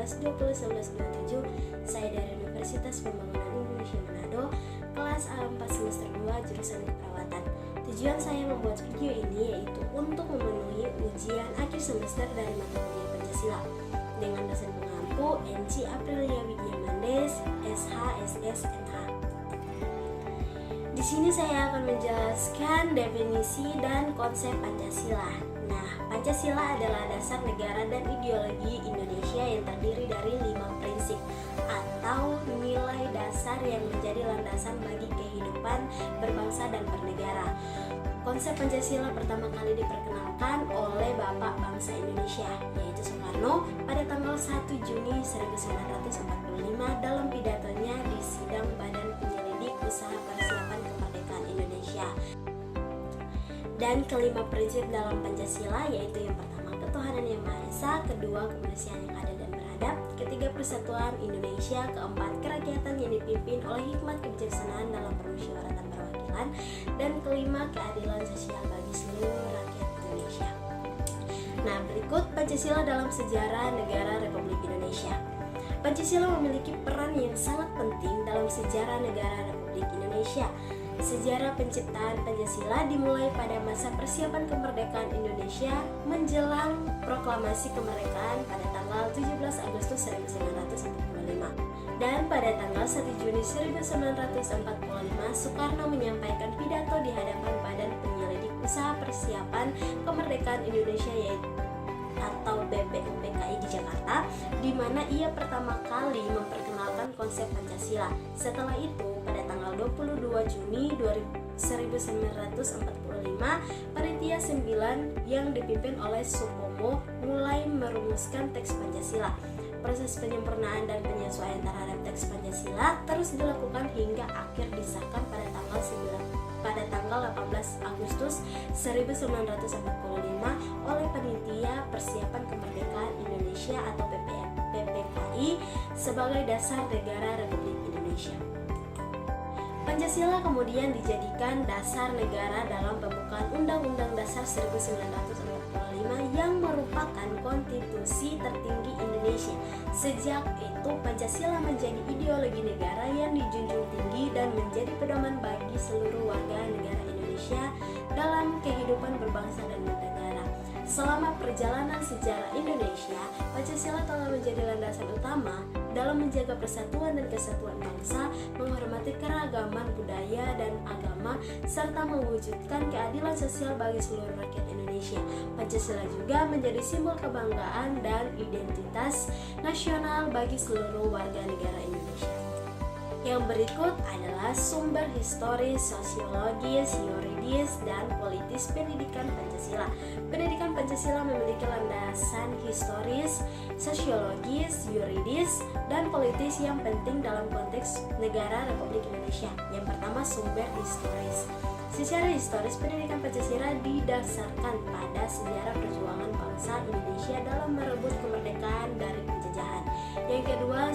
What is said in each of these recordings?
11-20-11-27. Saya dari Universitas Pembangunan Indonesia Manado, kelas A4 semester 2 jurusan keperawatan. Tujuan saya membuat video ini yaitu untuk memenuhi ujian akhir semester dari mata kuliah Pancasila dengan dosen pengampu NC Aprilia Widya Mandes, SH, SS, NH. Di sini saya akan menjelaskan definisi dan konsep Pancasila. Nah, Pancasila adalah dasar negara dan ideologi Indonesia yang terdiri dari 5 prinsip atau nilai dasar yang menjadi landasan bagi kehidupan berbangsa dan bernegara. Konsep Pancasila pertama kali diperkenalkan oleh Bapak Bangsa Indonesia, yaitu Soekarno, pada tanggal 1 Juni 1945 dalam pidatonya di sidang Badan Penyelidik Usaha Persiapan Kemerdekaan Indonesia. Dan kelima prinsip dalam Pancasila yaitu yang pertama ketuhanan yang Maha Esa, kedua kemanusiaan yang adil dan beradab, ketiga persatuan Indonesia, keempat kerakyatan yang dipimpin oleh hikmat kebijaksanaan dalam permusyawaratan perwakilan, dan kelima keadilan sosial bagi seluruh rakyat Indonesia. Nah, berikut Pancasila dalam sejarah negara Republik Indonesia. Pancasila memiliki peran yang sangat penting dalam sejarah negara Republik Indonesia. Sejarah penciptaan Pancasila dimulai pada masa persiapan kemerdekaan Indonesia menjelang proklamasi kemerdekaan pada tanggal 17 Agustus 1945. Dan pada tanggal 1 Juni 1945, Soekarno menyampaikan pidato di hadapan Badan Penyelidik Usaha Persiapan Kemerdekaan Indonesia atau BPUPKI di Jakarta, di mana ia pertama kali memperkenalkan konsep Pancasila. Setelah itu, pada tanggal 22 Juni 1945, Panitia 9 yang dipimpin oleh Supomo mulai merumuskan teks Pancasila. Proses penyempurnaan dan penyesuaian terhadap teks Pancasila terus dilakukan hingga akhir disahkan pada tanggal 18 Agustus 1945 oleh Panitia Persiapan Kemerdekaan Indonesia atau PPKI sebagai dasar negara Republik Indonesia. Pancasila kemudian dijadikan dasar negara dalam pembukaan Undang-Undang Dasar 1945 yang merupakan konstitusi tertinggi Indonesia. Sejak itu, Pancasila menjadi ideologi negara yang dijunjung tinggi dan menjadi pedoman bagi seluruh warga negara Indonesia dalam kehidupan berbangsa dan bernegara. Selama perjalanan sejarah Indonesia, Pancasila telah menjadi landasan utama dalam menjaga persatuan dan kesatuan bangsa, menghormati keragaman budaya dan agama, serta mewujudkan keadilan sosial bagi seluruh rakyat Indonesia. Pancasila juga menjadi simbol kebanggaan dan identitas nasional bagi seluruh warga negara Indonesia. Yang berikut adalah sumber historis, sosiologis, yuridis, dan politis pendidikan Pancasila. Pendidikan Pancasila memiliki landasan historis, sosiologis, yuridis, dan politis yang penting dalam konteks negara Republik Indonesia. Yang pertama, sumber historis. Secara historis, pendidikan Pancasila didasarkan pada sejarah perjuangan bangsa Indonesia dalam merebut kemerdekaan dari penjajahan. Yang kedua,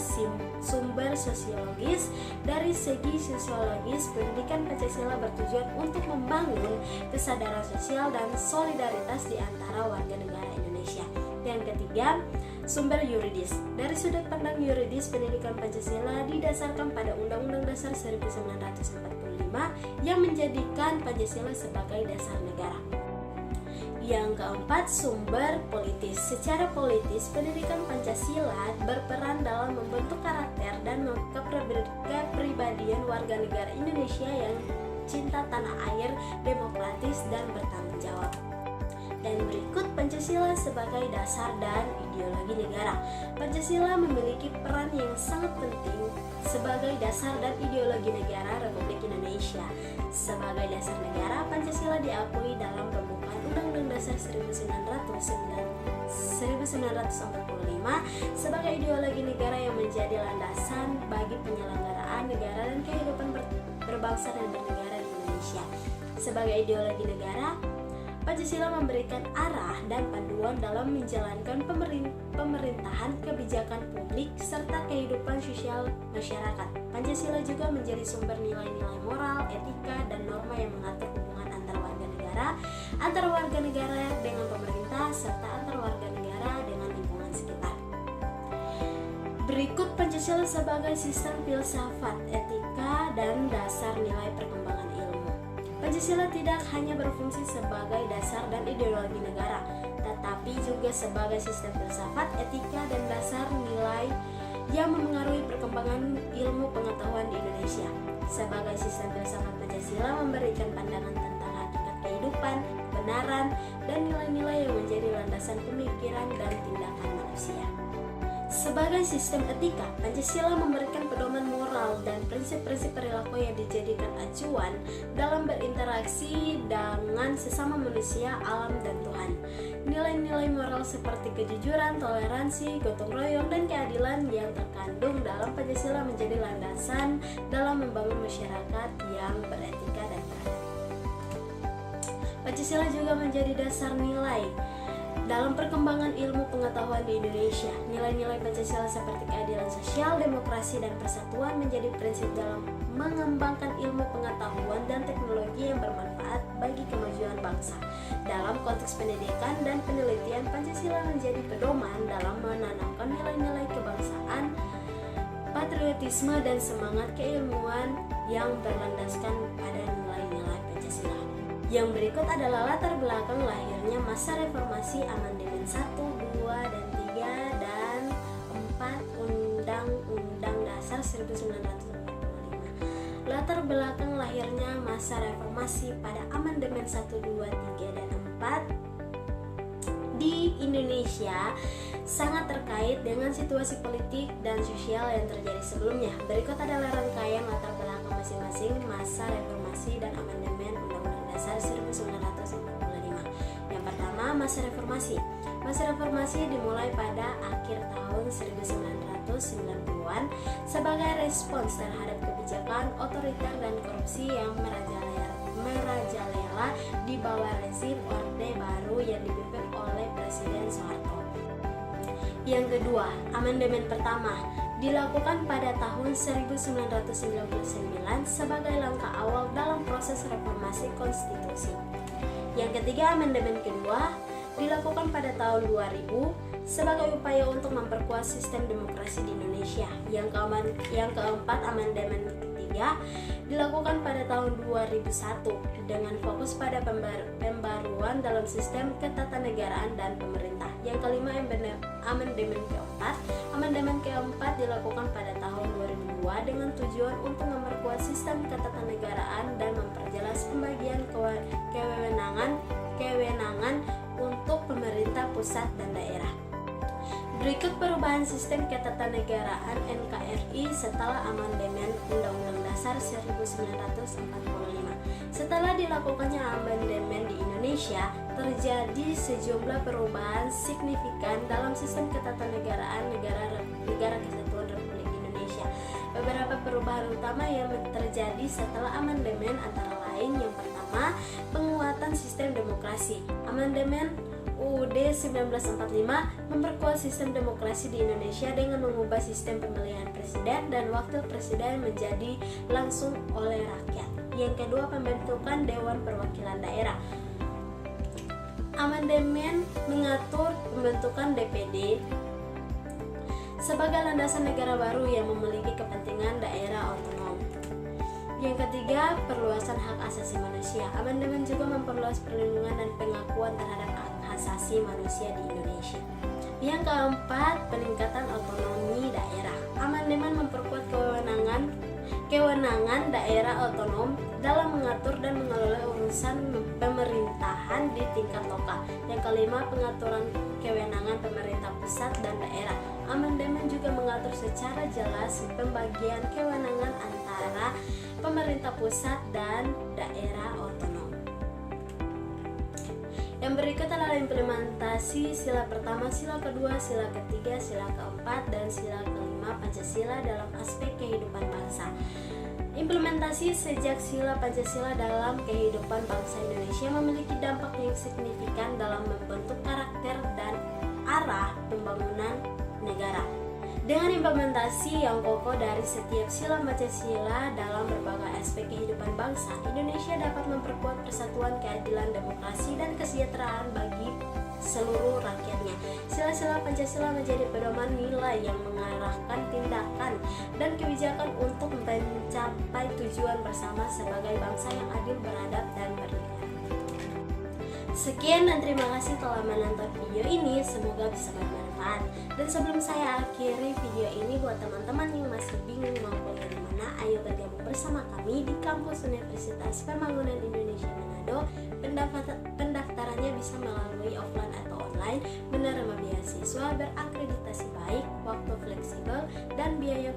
sumber sosiologis. Dari segi sosiologis, pendidikan Pancasila bertujuan untuk membangun kesadaran sosial dan solidaritas di antara warga negara Indonesia. Yang ketiga, sumber yuridis. Dari sudut pandang yuridis, pendidikan Pancasila didasarkan pada Undang-Undang Dasar 1945 yang menjadikan Pancasila sebagai dasar negara. Yang keempat, sumber politis. Secara politis, pendidikan Pancasila berperan dalam membentuk karakter dan kepribadian warga negara Indonesia yang cinta tanah air, demokratis, dan bertanggung jawab. Dan berikut Pancasila sebagai dasar dan ideologi negara. Pancasila memiliki peran yang sangat penting sebagai dasar dan ideologi negara Republik Indonesia. Sebagai dasar negara, Pancasila diakui dalam pembukaan Undang-Undang Dasar 1945 sebagai ideologi negara yang menjadi landasan bagi penyelenggaraan negara dan kehidupan berbangsa dan bernegara di Indonesia. Sebagai ideologi negara, Pancasila memberikan arah dan panduan dalam menjalankan pemerintahan, kebijakan publik, serta kehidupan sosial masyarakat. Pancasila juga menjadi sumber nilai-nilai moral, etika, dan norma yang mengatur hubungan antar warga negara dengan pemerintah, serta antar warga negara dengan lingkungan sekitar. Berikut Pancasila sebagai sistem filsafat, etika, dan dasar nilai perkembangan ilmu. Pancasila tidak hanya berfungsi sebagai dasar dan ideologi negara, tetapi juga sebagai sistem filsafat, etika, dan dasar nilai yang memengaruhi perkembangan ilmu pengetahuan di Indonesia. Sebagai sistem filsafat, Pancasila memberikan pandangan tentang hakikat kehidupan, kebenaran, dan nilai-nilai yang menjadi landasan pemikiran dan tindakan manusia. Sebagai sistem etika, Pancasila memberikan pedoman moral dan prinsip-prinsip perilaku yang dijadikan acuan dalam berinteraksi dengan sesama manusia, alam, dan Tuhan. Nilai-nilai moral seperti kejujuran, toleransi, gotong royong, dan keadilan yang terkandung dalam Pancasila menjadi landasan dalam membangun masyarakat yang beretika dan beradab. Pancasila juga menjadi dasar nilai dalam perkembangan ilmu pengetahuan di Indonesia. Nilai-nilai Pancasila seperti keadilan sosial, demokrasi, dan persatuan menjadi prinsip dalam mengembangkan ilmu pengetahuan dan teknologi yang bermanfaat bagi kemajuan bangsa. Dalam konteks pendidikan dan penelitian, Pancasila menjadi pedoman dalam menanamkan nilai-nilai kebangsaan, patriotisme, dan semangat keilmuan yang berlandaskan pada nilai-nilai Pancasila. Yang berikut adalah latar belakang lahirnya masa reformasi amandemen 1, 2, dan 3 dan 4 Undang-Undang Dasar 1945. Latar belakang lahirnya masa reformasi pada amandemen 1, 2, 3, dan 4 di Indonesia sangat terkait dengan situasi politik dan sosial yang terjadi sebelumnya. Berikut adalah rangkaian latar belakang masing-masing masa reformasi dan amandemen Undang-Undang Dasar 1945. Yang pertama, masa reformasi. Masa reformasi dimulai pada akhir tahun 1990-an sebagai respons terhadap kebijakan otoriter dan korupsi yang merajalela di bawah rezim Orde Baru yang dipimpin oleh Presiden Soeharto. Yang kedua, amandemen pertama dilakukan pada tahun 1999 sebagai langkah awal dalam proses reformasi konstitusi. Yang ketiga, amandemen kedua dilakukan pada tahun 2000 sebagai upaya untuk memperkuat sistem demokrasi di Indonesia. Yang keempat, amandemen ketiga dilakukan pada tahun 2001 dengan fokus pada pembaruan dalam sistem ketatanegaraan dan pemerintah. Yang kelima, amandemen keempat. Amandemen keempat dilakukan pada tahun 2002 dengan tujuan untuk memperkuat sistem ketatanegaraan dan memperjelas pembagian kewenangan untuk pemerintah pusat dan daerah. Berikut perubahan sistem ketatanegaraan NKRI setelah amandemen Undang-Undang Dasar 1945. Setelah dilakukannya amandemen di Indonesia, terjadi sejumlah perubahan signifikan dalam sistem ketatanegaraan Negara Kesatuan Republik Indonesia. Beberapa perubahan utama yang terjadi setelah amandemen antara lain: yang pertama, penguatan sistem demokrasi. Amandemen UUD 1945 memperkuat sistem demokrasi di Indonesia dengan mengubah sistem pemilihan presiden dan wakil presiden menjadi langsung oleh rakyat. Yang kedua, pembentukan Dewan Perwakilan Daerah. Amandemen mengatur pembentukan DPD sebagai landasan negara baru yang memiliki kepentingan daerah otonom. Yang ketiga, perluasan hak asasi manusia. Amandemen juga memperluas perlindungan dan pengakuan terhadap hak asasi manusia di Indonesia. Yang keempat, peningkatan otonomi daerah. Amandemen memperkuat kewenangan daerah otonom dalam mengatur dan mengelola urusan pemerintahan di tingkat lokal. Yang kelima, pengaturan kewenangan pemerintah pusat dan daerah. Amandemen juga mengatur secara jelas pembagian kewenangan antara pemerintah pusat dan daerah otonom. Yang berikut adalah implementasi sila pertama, sila kedua, sila ketiga, sila keempat, dan sila kelima Pancasila dalam aspek kehidupan bangsa. Implementasi sejak sila Pancasila dalam kehidupan bangsa Indonesia memiliki dampak yang signifikan dalam membentuk karakter dan arah pembangunan negara. Dengan implementasi yang kokoh dari setiap sila Pancasila dalam berbagai aspek kehidupan bangsa, Indonesia dapat memperkuat persatuan, keadilan, demokrasi, dan kesejahteraan bagi seluruh rakyatnya. Sila-sila Pancasila menjadi pedoman nilai yang mengarahkan tindakan dan kebijakan untuk mencapai tujuan bersama sebagai bangsa yang adil, beradab, dan bernilai. Sekian dan terima kasih telah menonton video ini, semoga bisa bermanfaat. Dan sebelum saya akhiri video ini, buat teman-teman yang masih bingung mau kuliah di mana, ayo bergabung bersama kami di kampus Universitas Pembangunan Indonesia Manado. Pendaftarannya bisa melalui offline atau online, menerima beasiswa, berakreditasi baik, waktu fleksibel, dan biaya